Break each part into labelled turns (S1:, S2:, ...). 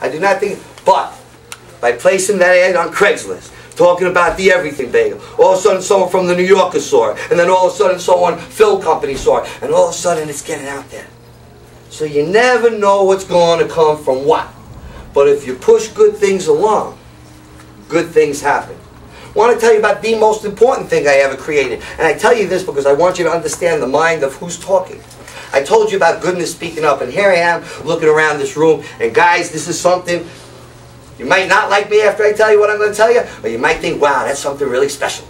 S1: I do not think, but by placing that ad on Craigslist, talking about the everything bagel, all of a sudden someone from the New Yorker saw it, and then all of a sudden someone, film company saw it, and all of a sudden it's getting out there. So you never know what's going to come from what. But if you push good things along, good things happen. I want to tell you about the most important thing I ever created. And I tell you this because I want you to understand the mind of who's talking. I told you about goodness speaking up, and here I am looking around this room, and guys, this is something, you might not like me after I tell you what I'm going to tell you, or you might think, wow, that's something really special.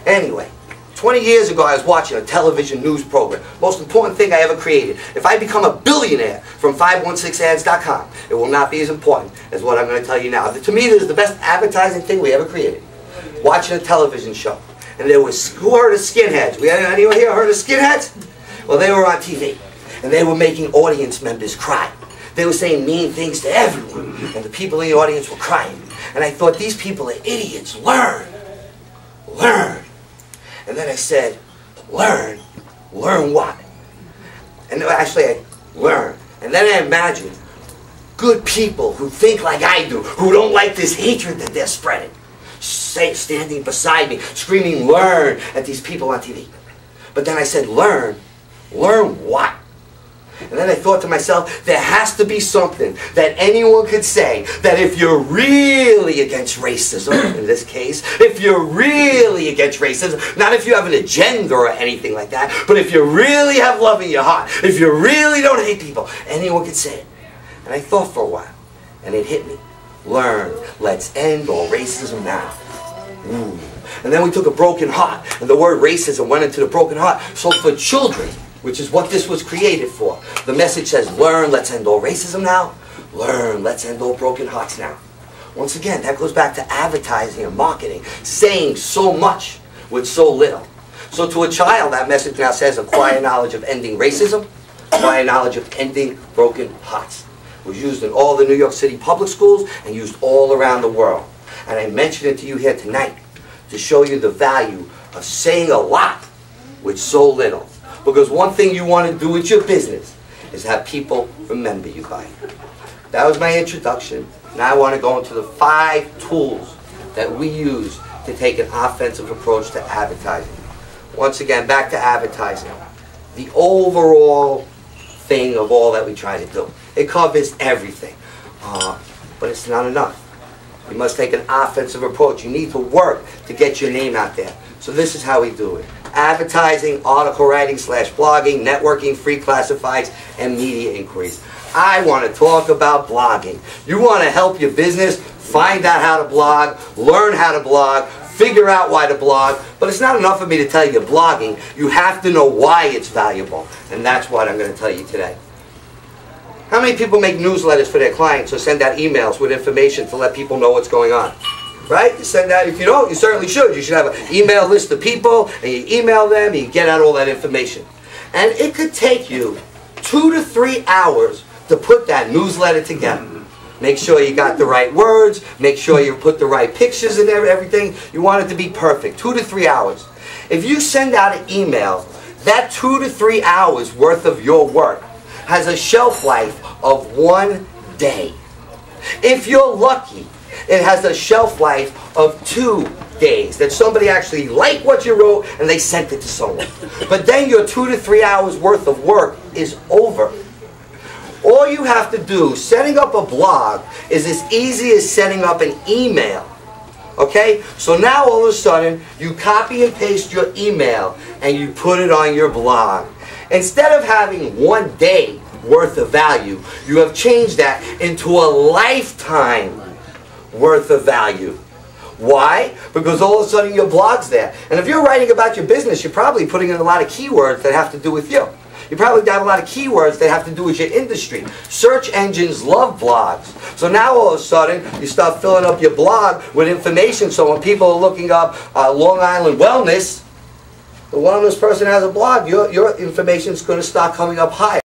S1: Anyway, 20 years ago I was watching a television news program. Most important thing I ever created. If I become a billionaire from 516ads.com, it will not be as important as what I'm going to tell you now. To me, this is the best advertising thing we ever created. Watching a television show. And there was, who heard of skinheads? Anyone here heard of skinheads? Well, they were on TV. And they were making audience members cry. They were saying mean things to everyone. And the people in the audience were crying. And I thought, these people are idiots. Learn. Learn. And then I said, learn. Learn what? And actually, I learned. And then I imagined good people who think like I do, who don't like this hatred that they're spreading, standing beside me, screaming, learn, at these people on TV. But then I said, learn. Learn what? And then I thought to myself, there has to be something that anyone could say that if you're really against racism, in this case, if you're really against racism, not if you have an agenda or anything like that, but if you really have love in your heart, if you really don't hate people, anyone could say it. And I thought for a while, and it hit me. Learn. Let's end all racism now. Ooh. And then we took a broken heart, and the word racism went into the broken heart. So for children, which is what this was created for, the message says, learn, let's end all racism now. Learn, let's end all broken hearts now. Once again, that goes back to advertising and marketing, saying so much with so little. So to a child, that message now says, acquire knowledge of ending racism, acquire knowledge of ending broken hearts. It was used in all the New York City public schools and used all around the world. And I mention it to you here tonight to show you the value of saying a lot with so little. Because one thing you want to do with your business is have people remember you by it. That was my introduction. Now I want to go into the 5 tools that we use to take an offensive approach to advertising. Once again, back to advertising. The overall thing of all that we try to do. It covers everything. But it's not enough. You must take an offensive approach. You need to work to get your name out there. So this is how we do it. Advertising, article writing / blogging, networking, free classifieds, and media inquiries. I want to talk about blogging. You want to help your business find out how to blog, learn how to blog, figure out why to blog. But it's not enough for me to tell you blogging. You have to know why it's valuable. And that's what I'm going to tell you today. How many people make newsletters for their clients or send out emails with information to let people know what's going on? Right? You send out, if you don't, you certainly should. You should have an email list of people, and you email them, and you get out all that information. And it could take you 2 to 3 hours to put that newsletter together. Make sure you got the right words, make sure you put the right pictures and everything. You want it to be perfect. 2 to 3 hours. If you send out an email, that 2 to 3 hours worth of your work has a shelf life of 1 day. If you're lucky, it has a shelf life of 2 days, that somebody actually liked what you wrote and they sent it to someone. But then your 2 to 3 hours worth of work is over. All you have to do, setting up a blog, is as easy as setting up an email. Okay? So now all of a sudden, you copy and paste your email and you put it on your blog. Instead of having 1 day worth of value, you have changed that into a lifetime worth of value. Why? Because all of a sudden your blog's there. And if you're writing about your business, you're probably putting in a lot of keywords that have to do with you. You probably have a lot of keywords that have to do with your industry. Search engines love blogs. So now all of a sudden, you start filling up your blog with information, so when people are looking up Long Island wellness, the wellness person has a blog, your information is going to start coming up higher.